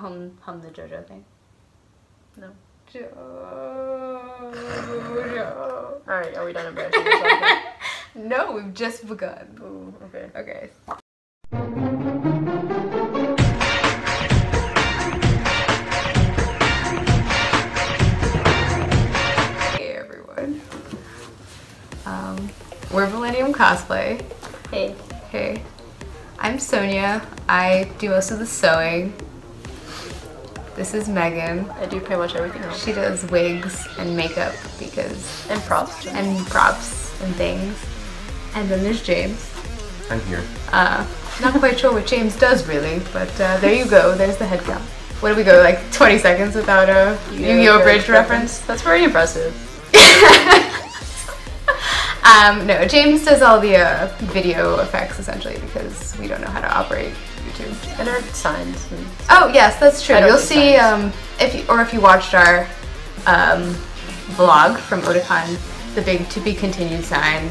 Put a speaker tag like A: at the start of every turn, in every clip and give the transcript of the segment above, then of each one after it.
A: hum the JoJo thing.
B: No.
A: JoJo.
B: Alright, are we done embarrassing yourself?
A: No, we've just begun.
B: Ooh, okay.
A: Okay. Hey everyone. We're Millennium Cosplay.
B: Hey.
A: Hey. I'm Sonia. I do most of the sewing. This is Megan.
B: I do pretty much everything else.
A: She does wigs and makeup because...
B: And props.
A: And props and things. And then there's James.
C: I'm here.
A: Not quite sure what James does really, but there you go. There's the head count. What do we go, like 20 seconds without a Yu-Gi-Oh! Bridge reference?
B: That's very impressive.
A: No, James does all the video effects essentially because we don't know how to operate YouTube.
B: And our signs. And
A: oh yes, that's true. You'll see if you watched our vlog from Otakon, the big to be continued sign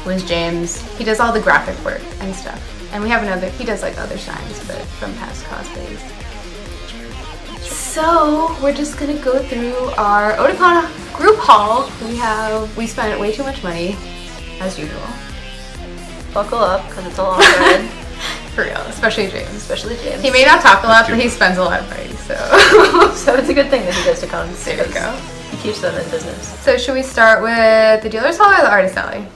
A: was James. He does all the graphic work and stuff. And we have another, he does like other signs, but from past cosplays. So we're just gonna go through our Otakon group haul. We spent way too much money, as usual.
B: Buckle up, because it's a long ride.
A: For real, especially James.
B: Especially James.
A: He may not talk a lot, but he spends a lot of money, so.
B: So it's a good thing that he goes to cons.
A: There you go.
B: He keeps them in business.
A: So should we start with the dealer's hall or the artist alley?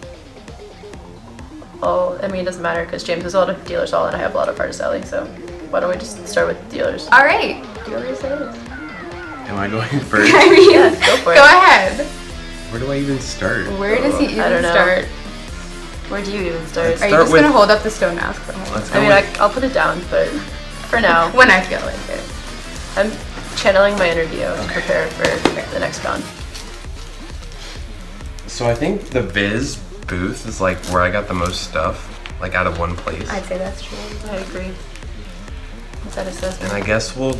B: Oh, I mean, it doesn't matter because James has a lot of dealer's hall and I have a lot of artist alley, so why don't we just start with dealers?
A: All right.
B: Dealers alley.
C: Am I going first?
A: I mean,
B: yeah, go for it.
A: Go ahead.
C: Where do I even start?
A: Where does he even
B: I don't know.
A: start?
B: Where do you even start?
A: Are you just going to hold up the stone mask for a moment?
C: Let's
B: I
C: go
B: mean,
C: with-
B: I'll put it down, but for now,
A: When I feel like it.
B: I'm channeling my inner Dio to prepare for the next con.
C: So I think the Viz booth is like where I got the most stuff, like out of one place.
A: I'd say that's true.
B: I agree. Is that assessment?
C: And I guess we'll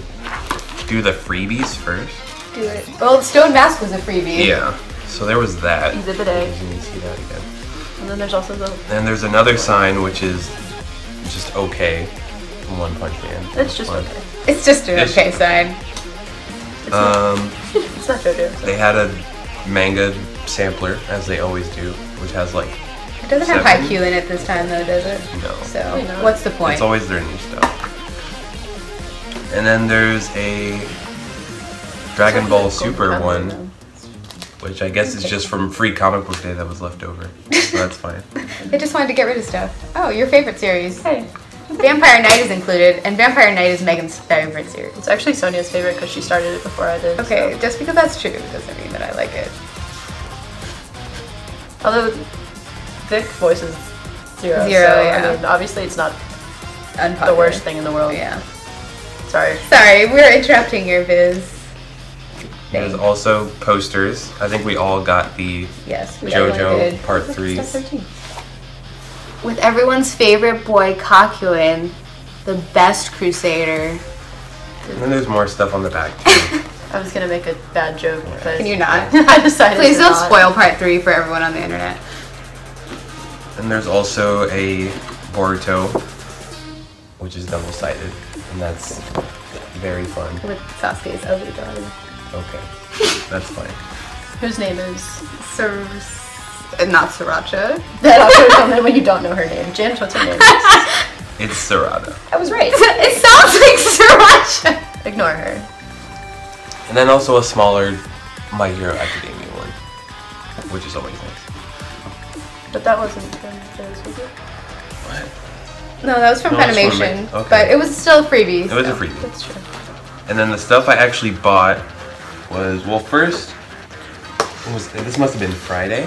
C: do the freebies first.
A: Do it. Well, the stone mask was a freebie.
C: Yeah. So there was that.
B: Exhibit A.
C: You can see that again.
B: And then there's also the...
C: And there's another sign which is just okay from One Punch Man.
B: It's just
C: fun.
B: okay.
A: It's just an
C: It's-
A: okay sign.
B: It's not JoJo. So.
C: They had a manga sampler, as they always do, which has like
A: It doesn't have
C: 7.
A: Haikyuu in it this time though, does it?
C: No.
A: So,
B: Why not?
A: what's the point?
C: It's always their new stuff. And then there's a Dragon Ball Super one, which I guess is just from Free Comic Book Day that was left over. So that's fine.
A: They just wanted to get rid of stuff. Oh, your favorite series.
B: Hey.
A: Vampire Knight is included, and Vampire Knight is Megan's favorite series.
B: It's actually Sonia's favorite because she started it before I did.
A: Okay,
B: So.
A: just because that's true doesn't mean that I like it.
B: Although Vic voices Zero.
A: Zero,
B: so,
A: yeah.
B: I mean, obviously it's not
A: Unpopular.
B: the worst thing in the world.
A: Yeah.
B: Sorry.
A: Sorry, we're interrupting your viz.
C: There's also posters. I think we all got the
A: Yes, we
C: JoJo
A: definitely did.
C: Part
B: Step
C: 3s.
B: 13.
A: With everyone's favorite boy, Kakuin, the best crusader.
C: And then there's more stuff on the back too.
B: I was gonna make a bad joke, but
A: Can you not?
B: I decided
A: Please
B: to
A: don't
B: not.
A: spoil part 3 for everyone on the internet.
C: And there's also a Boruto, which is double-sided, and that's very fun.
A: With Sasuke's ugly daughter.
C: Okay, that's fine.
B: Whose name is?
A: Not Sriracha.
B: That awkward moment when you don't know her name. James, what's her name?
C: It's Sarada.
B: I was right.
A: It sounds like Sriracha.
B: Ignore her.
C: And then also a smaller My Hero Academia one, which is always nice.
B: But that wasn't from Joe's, was it?
C: What?
A: No, that was from
C: No, it's from
A: Funimation,
C: me. Okay.
A: but it was still a freebie.
C: It was a
A: so.
C: freebie.
B: That's true.
C: And then the stuff I actually bought was, well, first, this must have been Friday.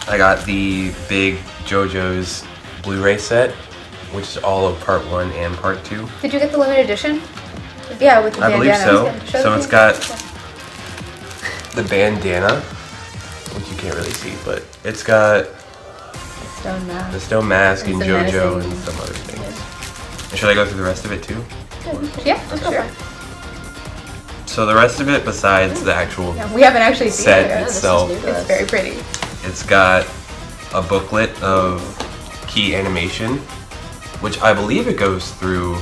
C: I got the big JoJo's Blu-ray set, which is all of Part 1 and Part 2.
A: Did you get the limited edition? Yeah, with the
C: I believe
A: bandana.
C: so. So it's got the bandana, which you can't really see, but it's got
A: Stone mask.
C: the stone mask and
A: some
C: JoJo
A: medicine.
C: and some other things. And should I go through the rest of it too?
A: Yeah, let's go.
B: Sure.
C: So the rest of it, besides the actual
A: Yeah, we haven't actually seen
C: set
A: it.
B: this is
C: itself,
B: new to
A: It's
B: us.
A: very pretty.
C: it's got a booklet of key animation, which I believe it goes through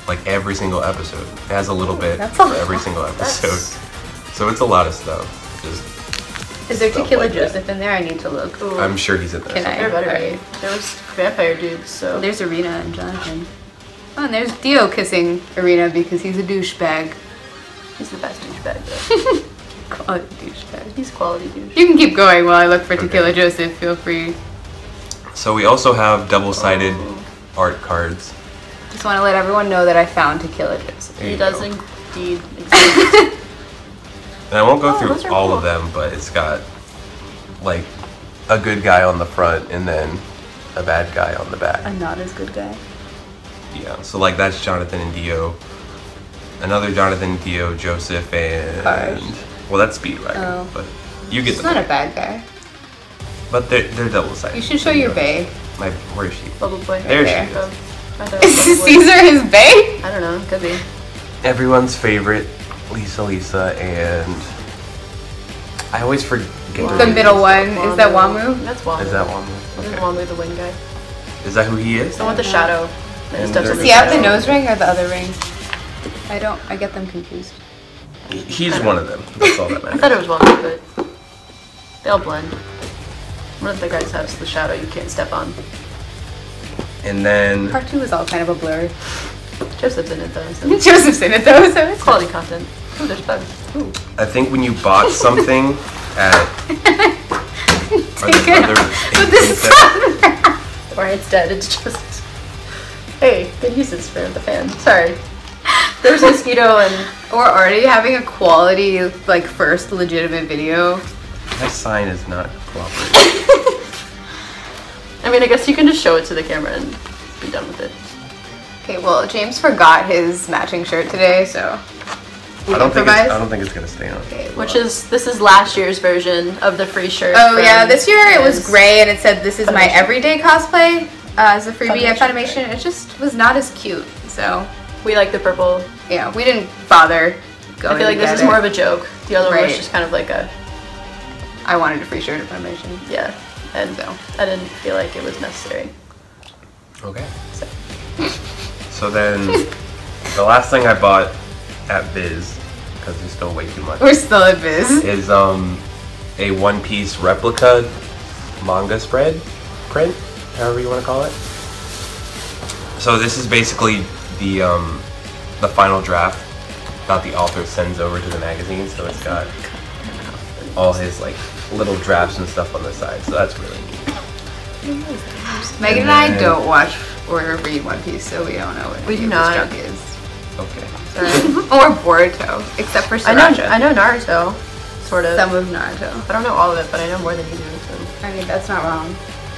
C: like every single episode. It has a little bit
A: That's
C: for
A: a
C: every
A: lot.
C: single episode. So it's a lot of stuff. Just
A: Is there
C: stuff
A: Tequila
C: like that.
A: Joseph in there? I need to look.
B: Ooh.
C: I'm sure he's in there.
A: Can I?
B: There better be.
A: Alright.
B: There was vampire dudes, so.
A: There's Arena and Jonathan. Oh, and there's Dio kissing Arena because he's a douchebag.
B: He's the best douchebag though.
A: Quality douchebag.
B: He's quality douche.
A: You can keep going while I look for Tequila Joseph. Feel free.
C: So we also have double-sided art cards.
A: Just want to let everyone know that I found Tequila Joseph.
C: There
B: He
C: you
B: does
C: go.
B: indeed exist.
C: And I won't go
B: Oh,
C: through
B: those are
C: all
B: cool.
C: of them, but it's got like a good guy on the front and then a bad guy on the back.
A: I'm not as good guy.
C: Yeah, so like that's Jonathan and Dio. Another Jonathan, Dio, Joseph, and
A: Cars.
C: well, that's Speedwagon,
A: Oh.
C: but you get
A: He's
C: the
A: not a
C: point.
A: bad guy.
C: But they're double-sided.
A: You should show your bae.
C: My where is she?
B: Bubble boy.
C: There
A: there.
C: she
B: Oh,
C: is.
B: I thought it was
A: Is
B: Bubble Boy.
A: Caesar his bae?
B: I don't know. Could be.
C: Everyone's favorite, Lisa, and I always forget.
B: Wow.
C: her
A: The
C: name.
A: middle one. Is that Wamu?
B: That's Wamu.
C: Is that one?
B: What is
C: Okay.
B: Wamu, the wing guy?
C: Is that who he is?
B: The one with the shadow. That
C: And
B: steps
C: there-
B: on
A: Does
B: the
A: he have the
B: shadow.
A: nose ring or the other ring? I get them confused.
C: He's one of them. That's all that
B: I
C: matters.
B: thought it was Wamu, but they all blend. One of the guys has the shadow you can't step on.
C: And then
A: Part 2 was all kind of a blur.
B: Joseph's in it though, so
A: Joseph's in it though, so it's
B: quality content. Ooh, there's bugs. Ooh.
C: I think when you bought something at
A: Take it out. But this is
B: Or it's dead, it's just... Hey, good uses for the fan. Sorry. There's a mosquito and...
A: We're already having a quality, like, first legitimate video.
C: that sign is not cooperating.
B: I mean, I guess you can just show it to the camera and be done with it.
A: Okay, well, James forgot his matching shirt today, so we
C: I don't
A: improvise.
C: think it's gonna stay on.
A: Okay,
B: Which
A: well.
B: this is last year's version of the free shirt.
A: Oh
B: from
A: yeah, this year it was
B: his-
A: gray and it said this is my
B: Funimation.
A: everyday cosplay as a freebie at
B: Funimation,
A: Funimation. It just was not as cute, so
B: We like the purple.
A: yeah, we didn't bother going
B: I feel like
A: to
B: this is
A: get
B: more
A: it.
B: of a joke. The other one was
A: Right.
B: just kind of like a,
A: I wanted a free shirt at Funimation.
B: yeah. And
A: So.
B: I didn't feel like it was necessary.
C: Okay.
B: So.
C: So then, the last thing I bought at Viz, because there's still way too much,
A: We're still at Viz.
C: is a One Piece replica manga print, however you want to call it. So this is basically the final draft that the author sends over to the magazine. So it's got all his like little drafts and stuff on the side. So that's really neat.
A: Megan and I don't watch or read One Piece, so we don't know what
B: We do
A: any of
B: not.
A: this junk is.
C: Okay.
A: Or Boruto, except for Sriracha.
B: I know Naruto, sort of.
A: Some of Naruto.
B: I don't know all of it, but I know more than you do. So.
A: I mean, that's not wrong.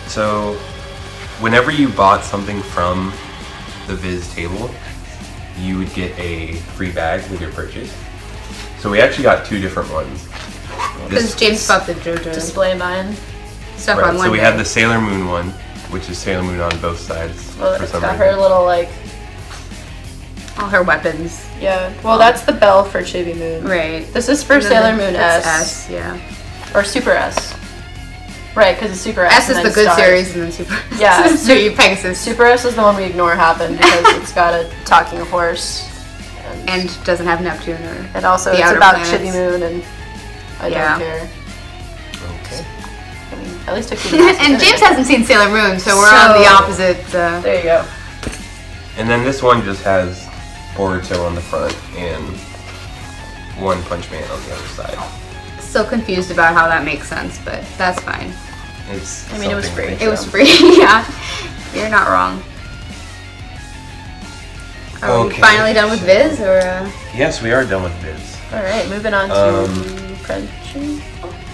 C: So, whenever you bought something from the Viz table, you would get a free bag with your purchase. So we actually got two different ones.
A: Because James bought the JoJo
B: Display mine.
A: stuff
C: Right,
A: on one
C: so we
A: day.
C: had the Sailor Moon one, which is Sailor Moon on both sides
B: Well,
C: for
B: it's
C: some
B: got
C: reason.
B: her little like,
A: all her weapons.
B: yeah. Well, that's the bell for Chibi Moon.
A: Right.
B: This is for
A: And then
B: Sailor Moon
A: that's
B: S.
A: S, yeah.
B: Or Super S. Right, because it's Super S.
A: S is
B: and
A: the
B: then
A: good
B: stars.
A: series, and then Super.
B: Yeah,
A: Super Pegasus.
B: Super S is the one we ignore happened because it's got a talking horse.
A: And doesn't have Neptune or.
B: And also
A: the
B: it's
A: outer
B: about
A: planets.
B: Chibi Moon and I
A: Yeah.
B: don't care.
C: Okay.
B: I mean, at least Akira Masa's in
A: And James
B: it.
A: hasn't seen Sailor Moon, so we're on the opposite.
B: There you go.
C: And then this one just has Boruto on the front and One Punch Man on the other side.
A: Still confused about how that makes sense, but that's fine.
C: It's
B: I mean, it was
C: something
B: free.
C: to
A: It was
C: show.
A: free, yeah. You're not wrong. Are we
C: Okay.
A: finally done with Viz, or
C: Yes, we are done with Viz.
B: Alright, moving on to Crunchy.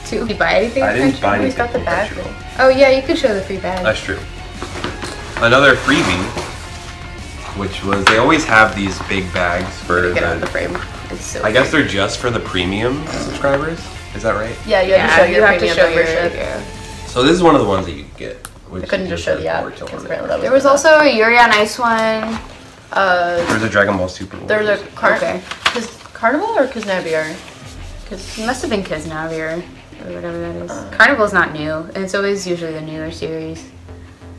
A: did you buy anything?
C: I didn't buy
B: He's
C: anything
B: got the
C: from
B: bag
C: Crunchyroll.
B: thing.
A: Oh yeah, you could show the free bag.
C: That's true. Another freebie, which was they always have these big bags for
A: Get out of the
C: the.
A: frame. It's so.
C: I guess they're just for the premium subscribers. Is that right?
B: Yeah, you have to show your premium membership.
A: yeah.
C: So this is one of the ones that you could get. Which
B: I couldn't just show the app
C: Boruto
B: because
C: on it.
B: apparently that was
A: There was also a Yuri on Ice one.
C: There's a Dragon Ball Super.
B: There's a
A: Okay.
B: Carnival or Kiznaviar?
A: It must have been Kiznavir or whatever that is. Carnival's not new, and it's always usually the newer series.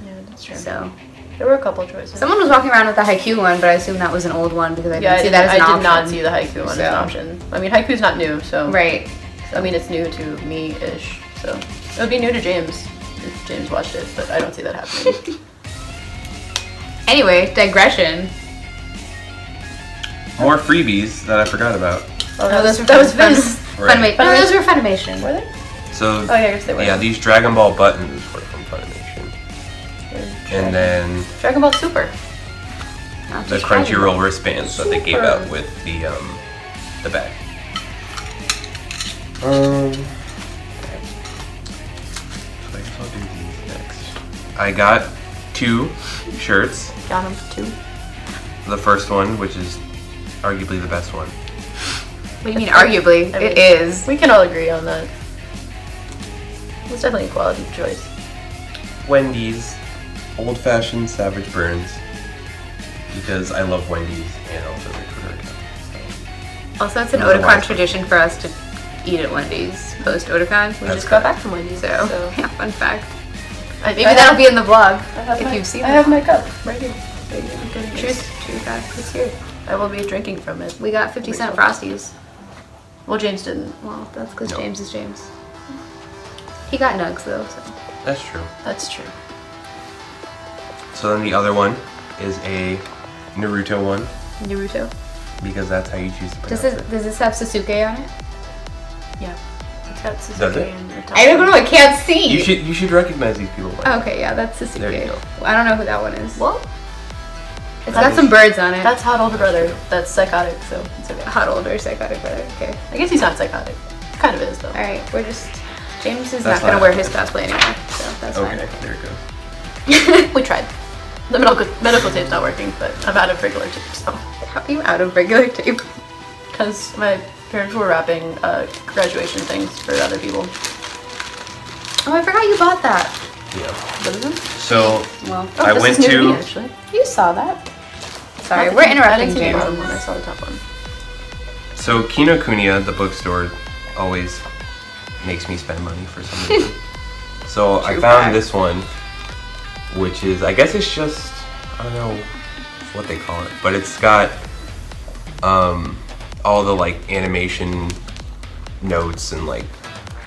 B: Yeah, that's true.
A: So
B: There were a couple choices.
A: Someone was walking around with the Haikyuu one, but I assume that was an old one because I didn't see that as an
B: I
A: option.
B: did not see the Haikyuu one as an option. I mean, Haiku's not new, so...
A: Right.
B: I mean, it's new to me-ish, so... It would be new to James if James watched it, but I don't see that happening.
A: Anyway, digression.
C: More freebies that I forgot about.
B: Oh,
A: that was
B: Viz.
C: Right.
A: No, those were Funimation.
B: Were they?
C: So,
B: Oh, yeah, I guess they were.
C: yeah, these Dragon Ball buttons were from Funimation. And then
B: Dragon Ball Super.
A: Not
C: the
A: just Dragon Ball.
C: Crunchyroll wristbands that they gave
B: Super.
C: out with the bag. So I guess I'll do these next. I got 2 shirts.
B: Got him, too.
C: The first one, which is arguably the best one.
A: What do you mean, arguably?
B: I mean,
A: it is.
B: We can all agree on that. It's definitely a quality choice.
C: Wendy's Old Fashioned Savage Burns. Because I love Wendy's and also their Twitter account. So.
A: Also, it's an
C: Otherwise-
A: Otakon tradition for us to eat at Wendy's post Otakon.
B: We
C: That's
B: just got
C: correct.
B: back from Wendy's,
A: So, yeah, fun fact. Maybe
B: I
A: that'll
B: have-
A: be in the vlog
B: I have
A: if
B: my-
A: you've seen
B: I
A: it.
B: have my cup right here.
A: True fact. It's here.
B: I will be drinking from it.
A: We got 50-cent Frosties.
B: Well, James didn't.
A: Well, that's because
C: No.
A: James is James. He got nugs though, so.
C: That's true.
B: That's true.
C: So then the other one is a Naruto one.
A: Naruto.
C: Because that's how you choose to pronounce
A: Does
C: it.
A: this have Sasuke on it?
B: Yeah. It's got Sasuke
C: Does it?
B: and Otakon.
A: I don't know. I can't see.
C: You should recognize these people. By now.
A: Okay, yeah, that's Sasuke.
C: There you go.
A: I don't know who that one is.
B: Well,
A: It's got some birds on it.
B: that's Hot Older Brother. That's psychotic, so it's okay.
A: Hot older psychotic brother. Okay.
B: I guess he's not psychotic. Kind of is, though.
A: All right, we're just. James is
C: That's
A: not gonna
C: not
A: wear his
C: happening.
A: cosplay anymore, so that's
C: Okay,
A: fine.
C: there it goes.
B: We tried. The medical tape's not working, but I'm out of regular tape, so.
A: How are you out of regular tape?
B: Because my parents were wrapping graduation things for other people.
A: Oh, I forgot you bought that.
C: Yeah.
B: What is it?
C: So
A: Well,
C: I
B: this
C: went
B: is new
C: to.
B: me, actually.
A: you saw that. Sorry,
B: Not
A: we're
B: the- I
A: interrupting
B: didn't see the
A: James.
B: bottom one, I saw the top one.
C: So Kinokuniya, the bookstore, always makes me spend money for some reason. So I
A: True
C: found
A: fact.
C: this one, which is, I guess it's just, I don't know what they call it, but it's got all the like animation notes and like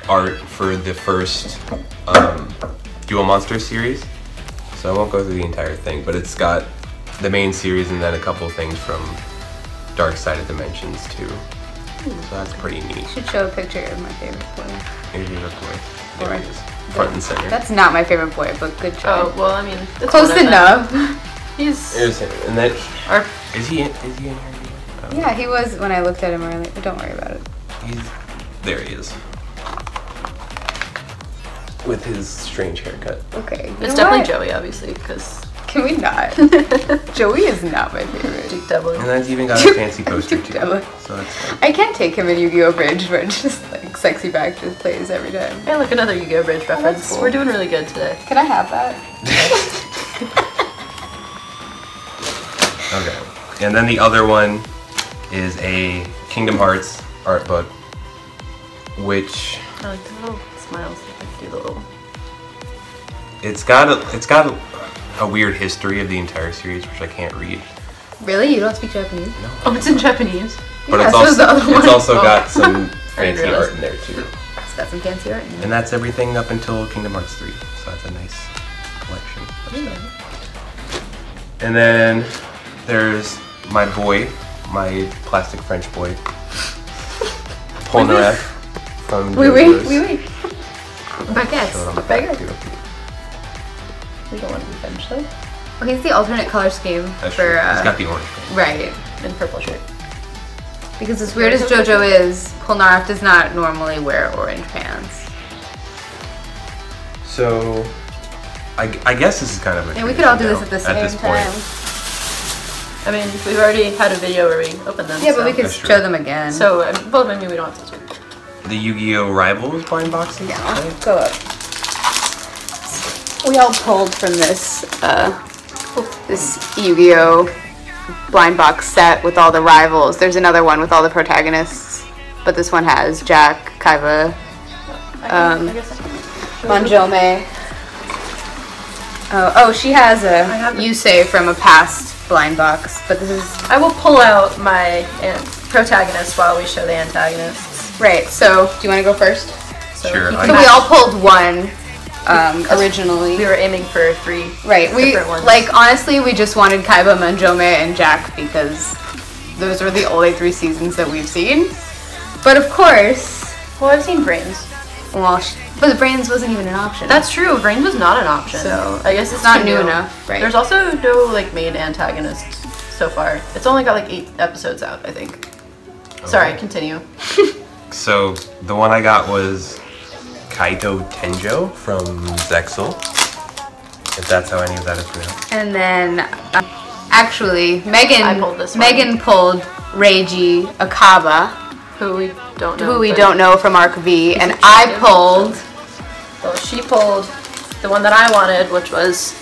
C: art for the first Duel Monster series. So I won't go through the entire thing, but it's got the main series and then a couple things from Dark Side of Dimensions too. So that's pretty neat.
A: Should show a picture of my favorite boy.
C: Here's your boy. There
A: Alright.
C: he is. Front and center.
A: That's not my favorite boy, but good try.
B: Oh, well, I mean, it's
A: Close
B: one of them.
A: enough.
B: He's.
C: There's him. And then,
B: Our,
C: is he in here? I don't know.
A: Yeah, he was when I looked at him earlier. But don't worry about it.
C: There he is. With his strange haircut.
A: Okay.
B: it's definitely Joey, obviously, because
A: Can we not? Joey is not my favorite.
B: Duke Devil.
C: And then it's even got a fancy poster too.
A: Devil.
C: So that's fun.
A: I can't take him in Yu-Gi-Oh! Bridge, but just like Sexy Back just plays every time.
B: Hey, look, another Yu-Gi-Oh! Bridge reference.
A: cool.
B: We're doing really good today.
A: Can I have that?
C: Okay. And then the other one is a Kingdom Hearts art book, which
B: I like the little smiles. I do the little.
C: it's got a weird history of the entire series, which I can't read.
A: Really? You don't speak Japanese?
C: No.
B: Oh, it's in Japanese.
C: But
A: Yeah,
C: it's
A: so is the other
C: also it's
A: one.
C: also
B: Oh.
C: got some
B: I
C: fancy
B: didn't
C: art
B: realize.
C: in there too.
A: It's got some fancy art in there.
C: And that's everything up until Kingdom Hearts 3. So that's a nice collection of stuff. And then there's my boy, my plastic French boy, Polnareff from
A: Oui,
C: JoJo's.
A: oui.
C: Show it
A: Baguettes.
C: on the back, too.
B: We don't want to be French, though.
A: Okay, it's the alternate color scheme
C: That's
A: for,
C: true. It's got the orange one.
A: right.
B: In purple shirt.
A: Because as weird as JoJo is, Polnareff does not normally wear orange pants.
C: So I guess this is kind of a
A: Yeah, we could all do
C: tradition
A: this
C: now,
A: at the same time.
B: I mean, we've already had a video where we opened them.
A: Yeah, but
B: so.
A: we could
C: That's true.
A: show them again.
B: So, well, maybe we don't have to.
C: The Yu-Gi-Oh! Rivals blind boxes.
A: yeah,
C: right?
A: I'll go up. We all pulled from this this Yu-Gi-Oh! Blind box set with all the rivals. There's another one with all the protagonists, but this one has Jack, Kaiba,
B: I guess I can.
A: Manjome. Oh, she has a
B: have it.
A: Yusei from a past blind box, but this is
B: I will pull out my protagonist while we show the antagonists.
A: right. So, do you want to go first?
B: So
C: Sure,
B: keep
C: I-
A: So
B: in
A: we
B: mind,
A: all pulled one originally.
B: we were aiming for 3.
A: Right. We
B: different ones.
A: like honestly, we just wanted Kaiba, Manjome, and Jack because those were the only 3 seasons that we've seen. But of course,
B: Well, I've seen Brains.
A: well, but the Brains wasn't even an option.
B: That's true. Brains was not an option.
A: So,
B: I guess it's
A: not
B: too
A: new enough, right?
B: There's also no like main antagonist so far. It's only got like 8 episodes out, I think. Sorry, continue.
C: So the one I got was Kaito Tenjo from Zexal. If that's how any of that is pronounced.
A: And then, actually,
B: I pulled this one.
A: Megan pulled Reiji Akaba,
B: Who we don't know.
A: who we
B: but-
A: don't know from Arc V, and
B: a
A: I
B: champion.
A: pulled.
B: Well, she pulled the one that I wanted, which was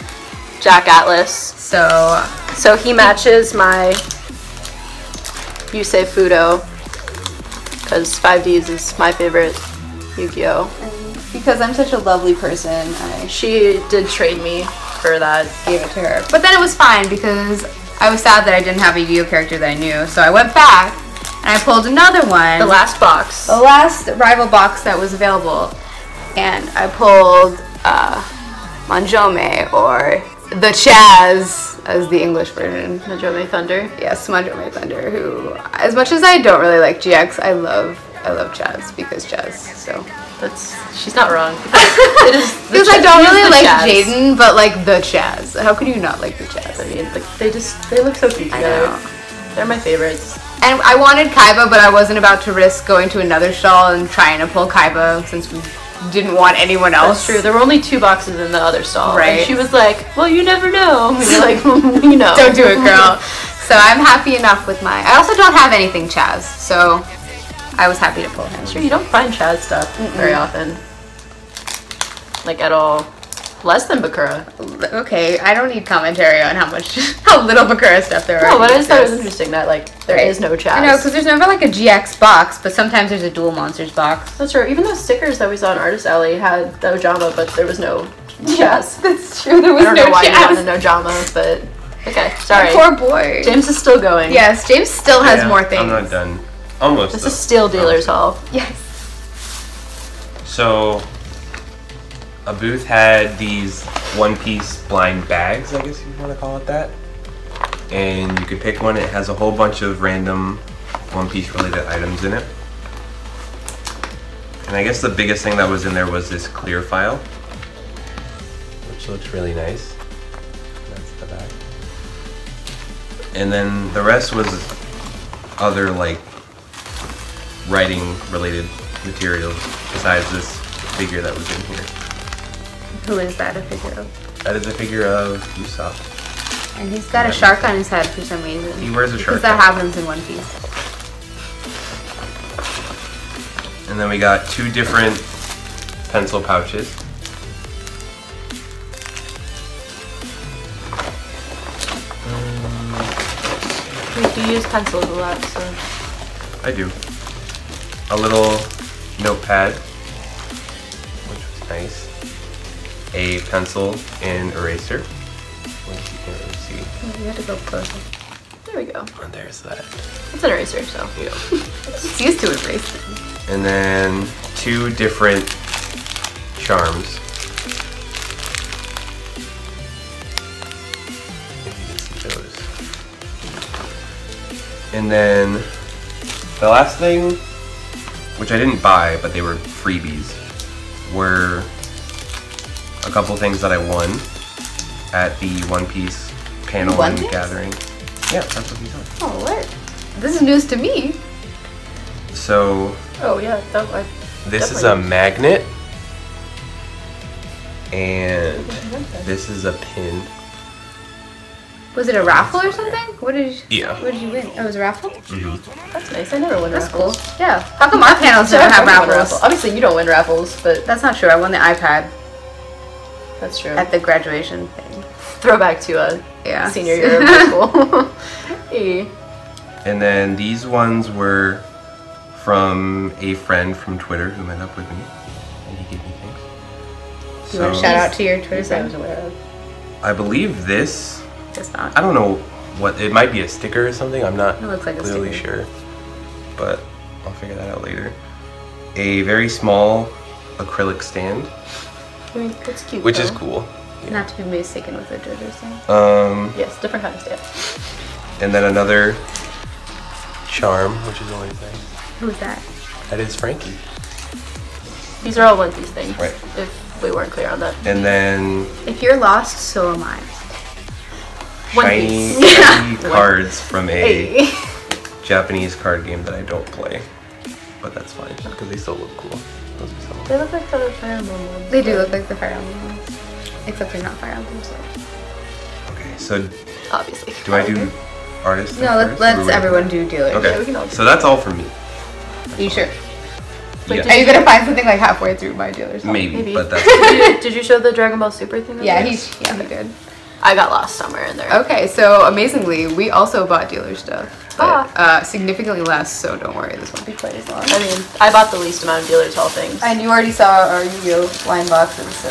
B: Jack Atlas.
A: So
B: he matches my Yusei Fudo, because 5Ds is my favorite Yu-Gi-Oh!
A: because I'm such a lovely person, I
B: She did trade me for that.
A: gave it to her. But then it was fine because I was sad that I didn't have a Yu-Gi-Oh character that I knew. So I went back and I pulled another one.
B: The last box.
A: the last rival box that was available, and I pulled Manjome, or the Chaz as the English version.
B: Najome Thunder.
A: Yes, Manjome Thunder, who, as much as I don't really like GX, I love Chaz because Chaz. So
B: She's not wrong. It is the
A: because I
B: Chaz-
A: don't
B: he is
A: really
B: the
A: like
B: Chaz.
A: Jaden, but like the Chaz. How could you not like the Chaz?
B: I mean, like they look so cute
A: I
B: together.
A: know.
B: They're my favorites.
A: And I wanted Kaiba, but I wasn't about to risk going to another stall and trying to pull Kaiba since we didn't want anyone else.
B: That's true. There were only 2 boxes in the other stall.
A: Right.
B: And she was like, well, you never know. And we were like, we know.
A: Don't do it, girl. So I'm happy enough with my. I also don't have anything Chaz, so I was happy to pull him.
B: Sure, you don't find Chaz stuff very often. Like, at all. Less than Bakura.
A: Okay, I don't need commentary on how little Bakura stuff there are.
B: No, but I just thought it was
A: Yes.
B: interesting that, like, there
A: Right.
B: is no Chaz.
A: I know, because there's never like a GX box, but sometimes there's a dual monsters box.
B: That's true. Even those stickers that we saw in Artist Alley had the Ojama, but there was no Chaz.
A: That's true. There
B: I
A: was
B: don't
A: no
B: know why you
A: Chaz.
B: wanted no Ojama, but okay, sorry.
A: Poor boy.
B: James is still going.
A: Yes, James still has
C: Yeah,
A: more things.
C: I'm not done. Almost.
B: This
C: though.
B: is Steel Dealer's Hall.
A: Yes.
C: So, a booth had these one-piece blind bags, I guess you want to call it that. And you could pick one. It has a whole bunch of random one-piece related items in it. And I guess the biggest thing that was in there was this clear file, which looks really nice. That's the back. And then the rest was other, like, writing-related materials besides this figure that was in here.
A: Who is that a figure of?
C: That is a figure of Usopp.
A: And he's got a shark on his head for some reason.
C: He wears a
A: Because
C: shark
A: that
C: head.
A: happens in One Piece.
C: And then we got 2 different pencil pouches.
B: You use pencils a lot, so.
C: I do. A little notepad, which was nice. A pencil and eraser, which you can't really see.
A: You have to go closer.
B: There we go.
C: And there's that.
B: It's an eraser, so.
C: Yeah.
A: It's used to erase things.
C: And then 2 different charms. If you can see those. And then the last thing, which I didn't buy, but they were freebies, were a couple things that I won at the One Piece panel
A: won
C: and
A: things?
C: gathering. Yeah, that's what these are.
A: Oh, what? This is news to me.
C: So
B: Oh, yeah.
C: this is a magnet, and this is a pin.
A: Was it a raffle or something? What did
C: Yeah.
A: you win? Oh, it was a raffle?
B: That's nice. I never win
A: That's
B: raffles.
A: cool. Yeah. How come our panels
B: So
A: don't have
B: everyone won
A: raffles?
B: Obviously, you don't win raffles, but
A: That's not true. I won the iPad
B: that's true.
A: at the graduation thing.
B: Throwback to a
A: Yeah.
B: senior year of high school. Hey.
C: And then these ones were from a friend from Twitter who met up with me, and he gave me things.
A: You want to shout out to your Twitter
B: This I was
A: friend?
B: aware of.
C: I believe this.
B: Guess not.
C: I don't know what it might be, a sticker or something. I'm not
B: It looks like a
C: clearly
B: sticker.
C: sure, but I'll figure that out later. A very small acrylic stand,
B: I mean, it's cute.
C: which
B: though.
C: is cool.
A: Not to be mistaken with the JoJo stand.
B: Yes, different kind of stand.
C: And then another charm, which is always nice.
A: Who's that?
C: That is Frankie.
B: These are all One Piece things.
C: Right.
B: If we weren't clear on that.
C: And then
A: If you're lost, so am I.
B: One
C: shiny,
B: Piece.
C: shiny cards from a
A: Hey.
C: Japanese card game that I don't play. But that's fine, because they still look cool. Those are some.
B: They look like the Fire Emblem ones.
A: They do look like the Fire Emblem ones. Except they're not Fire Emblem, so.
C: Okay, so
B: Obviously.
C: do I do artist?
A: No,
C: first, or
A: let's
C: do we-
A: everyone do dealers.
C: Okay,
B: Yeah, we can all do
C: so that's all for me.
A: Are you sure?
B: Wait,
C: Yeah.
A: Are you gonna find something like halfway through my dealers?
C: Maybe,
B: Maybe.
C: but that's
B: Did you show the Dragon Ball Super thing?
A: Yeah,
B: he
A: he did.
B: I got lost somewhere in there.
A: Okay, so amazingly, we also bought dealer stuff. But, significantly less, so don't worry, this won't be quite as long.
B: I mean, I bought the least amount of dealers all things.
A: And you already saw our Yu-Gi-Oh! Line boxes, so.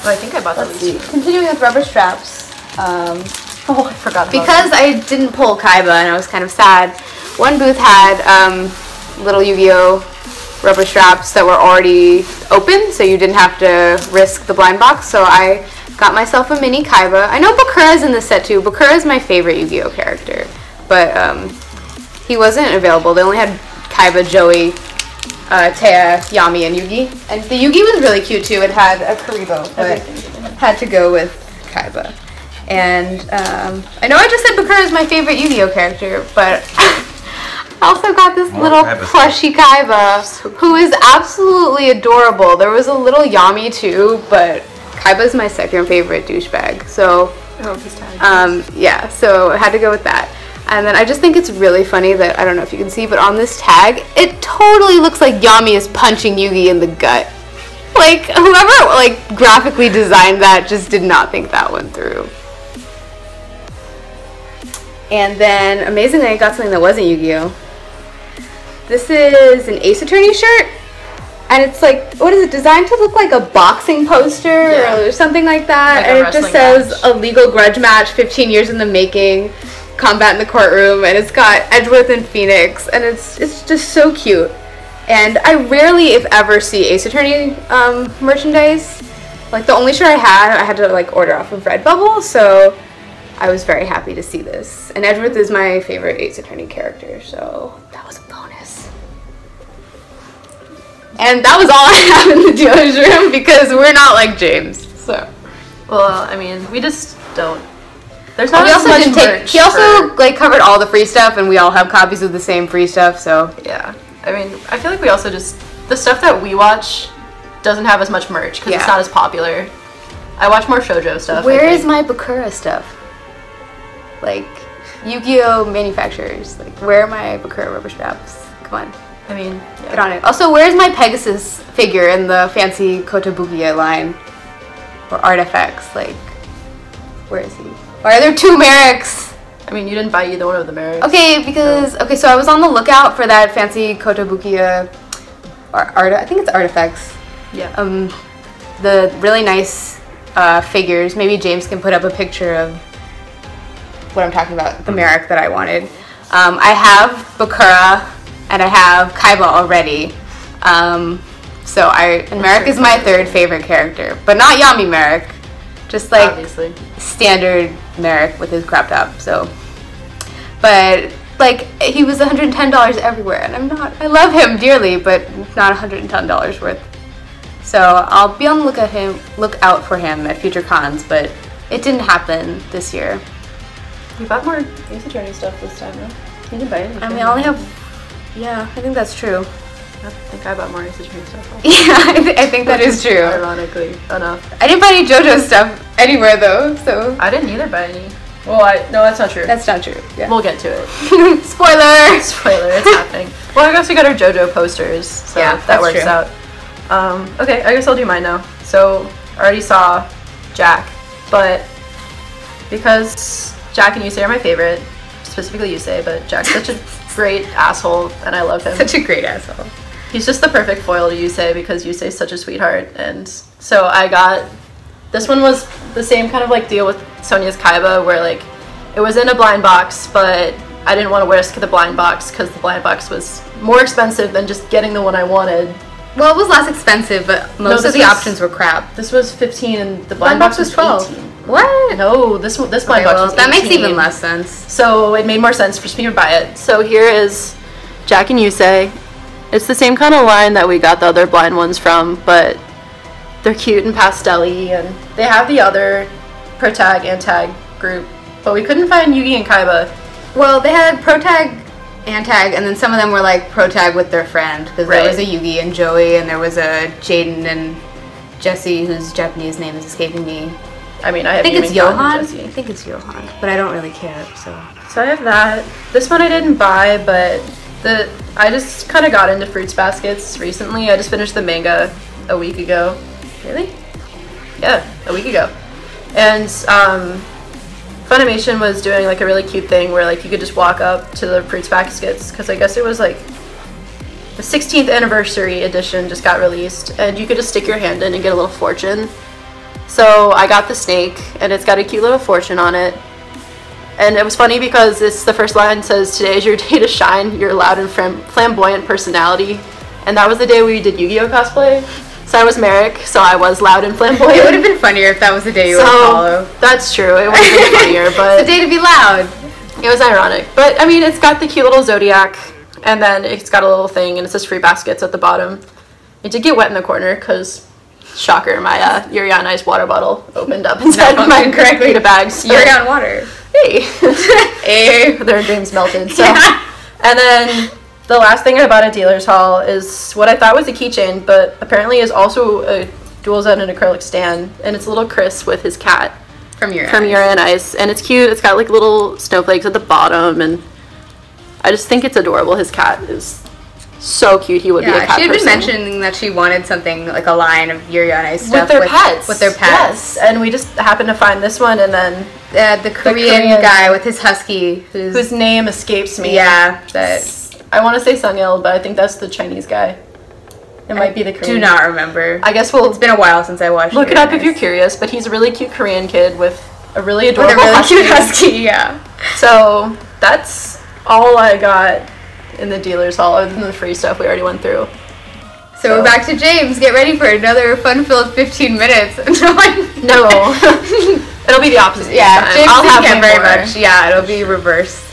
B: But I think I bought the
A: Let's see.
B: least.
A: Continuing with rubber straps.
B: Oh, I forgot about
A: Because I didn't pull Kaiba and I was kind of sad, one booth had little Yu-Gi-Oh! Rubber straps that were already open, so you didn't have to risk the blind box, so I got myself a mini Kaiba. I know Bakura's in this set too. Bakura is my favorite Yu-Gi-Oh! Character, but he wasn't available. They only had Kaiba, Joey, Taya, Yami, and Yugi. And the Yugi was really cute too. It had a Karibo, but had to go with Kaiba. And I know I just said Bakura is my favorite Yu-Gi-Oh! Character, but I also got this
C: More
A: little
C: Kaiba
A: plushy Kaiba, who is absolutely adorable. There was a little Yami too, but Kaiba's my second favorite douchebag. So,
B: Oh, he's tagged.
A: yeah, so I had to go with that. And then I just think it's really funny that, I don't know if you can see, but on this tag, it totally looks like Yami is punching Yugi in the gut. Like, whoever, like, graphically designed that just did not think that one through. And then, amazingly, I got something that wasn't Yu-Gi-Oh! This is an Ace Attorney shirt. And it's like, what is it, designed to look like a boxing poster
B: Yeah.
A: or something like that.
B: Like a
A: and it just
B: wrestling
A: says,
B: match.
A: a legal grudge match, 15 years in the making, combat in the courtroom. And it's got Edgeworth and Phoenix. And it's just so cute. And I rarely, if ever, see Ace Attorney merchandise. Like, the only shirt I had to, like, order off of Redbubble. So I was very happy to see this. And Edgeworth is my favorite Ace Attorney character. So that was a bonus. And that was all I have in the dealer's room because we're not like James. So
B: Well, I mean, we just don't. There's not
A: we
B: as
A: also
B: much
A: didn't take.
B: merch
A: He also
B: for-
A: like covered all the free stuff, and we all have copies of the same free stuff. So
B: Yeah. I mean, I feel like we also just... The stuff that we watch doesn't have as much merch because it's
A: Yeah.
B: not as popular. I watch more shoujo stuff.
A: where
B: I
A: is
B: think.
A: my Bakura stuff? Like Yu-Gi-Oh! Manufacturers. Like where are my Bakura rubber straps? Come on,
B: I mean, yeah.
A: get on it. Also, where's my Pegasus figure in the fancy Kotobukiya line or Artifacts? Like, where is he? Why are there two Merricks?
B: I mean, you didn't buy either one of the Merricks.
A: Okay, because so I was on the lookout for that fancy Kotobukiya I think it's Artifacts.
B: Yeah.
A: The really nice figures. Maybe James can put up a picture of what I'm talking about, the Merrick that I wanted. I have Bakura and I have Kaiba already. And Merrick is my third favorite character, but not Yami Merrick. Just like
B: Obviously.
A: standard Merrick with his crop top. So, but like he was $110 everywhere, and I love him dearly, but not $110 worth. So I'll be on the lookout for him at future cons, but it didn't happen this year.
B: You bought more Ace Attorney stuff this time, though. You didn't buy any.
A: I mean, I only have, yeah, I think that's true.
B: I think I bought more Ace Attorney stuff.
A: Yeah, I think that is true.
B: Ironically enough.
A: I didn't buy any JoJo stuff anywhere though, so
B: I didn't either buy any. Well, no, that's not true.
A: that's not true. Yeah.
B: We'll get to it.
A: Spoiler!
B: Spoiler, it's happening. Well, I guess we got our JoJo posters, so
A: Yeah,
B: that
A: that's
B: works
A: true.
B: out. Okay, I guess I'll do mine now. So, I already saw Jack, but because Jack and Yusei are my favorite, specifically Yusei, but Jack's such a great asshole, and I love him.
A: Such a great asshole.
B: He's just the perfect foil to Yusei because Yusei's such a sweetheart, and so I got This one was the same kind of like deal with Sonya's Kaiba, where like it was in a blind box, but I didn't want to risk the blind box because the blind box was more expensive than just getting the one I wanted.
A: Well, it was less expensive, but most of the options were crap.
B: This was 15 and the blind box was 12. 18.
A: What?
B: No, this blind box was 18.
A: That makes even less sense.
B: So it made more sense for me to buy it. So here is Jack and Yusei. It's the same kind of line that we got the other blind ones from, but they're cute and pastel-y, and they have the other protag and tag group, but we couldn't find Yugi and Kaiba.
A: Well, they had protag and tag, and then some of them were like protag with their friend, because there was a Yugi and Joey, and there was a Jaden and Jesse, whose Japanese name is escaping me.
B: I mean, I
A: think it's Johan. I think it's Johan, but I don't really care. So
B: I have that. This one I didn't buy, but I just kind of got into fruits baskets recently. I just finished the manga a week ago.
A: Really?
B: Yeah, a week ago. And Funimation was doing like a really cute thing where like you could just walk up to the fruits baskets, because I guess it was like the 16th anniversary edition just got released, and you could just stick your hand in and get a little fortune. So I got the snake, and it's got a cute little fortune on it. And it was funny because the first line says, "Today is your day to shine, your loud and flamboyant personality." And that was the day we did Yu-Gi-Oh! Cosplay. So I was Merrick, so I was loud and flamboyant.
A: It would have been funnier if that was the day you would follow.
B: That's true, it would have been funnier, but...
A: It's the day to be loud.
B: It was ironic. But, I mean, it's got the cute little zodiac, and then it's got a little thing, and it says free baskets at the bottom. It did get wet in the corner, because, shocker, my Yuri on Ice water bottle opened up inside my correctly to bags. So.
A: Yuri on water.
B: Hey. Hey. Their dreams melted, so... Yeah. And then... the last thing I bought at Dealer's Hall is what I thought was a keychain, but apparently is also a dual Z and acrylic stand, and it's a little Chris with his cat
A: from Yuri
B: on Ice, and it's cute. It's got like little snowflakes at the bottom, and I just think it's adorable. His cat is so cute. He would be a cat person.
A: She had been mentioning that she wanted something like a line of Yuri on Ice stuff
B: with their pets. Yes, and we just happened to find this one, and then
A: the Korean guy with his husky,
B: whose name escapes me.
A: Yeah, that.
B: I want to say Sungil, but I think that's the Chinese guy. It might be the Korean.
A: Do not remember.
B: I guess
A: it's been a while since I watched.
B: Look it up if you're curious, but he's a really cute Korean kid with a really adorable
A: cute husky. Yeah.
B: So that's all I got in the Dealer's Hall, other than the free stuff we already went through.
A: So we're back to James. Get ready for another fun-filled 15 minutes.
B: No. It'll be the opposite.
A: Yeah, James didn't care very much. Yeah, it'll be reversed.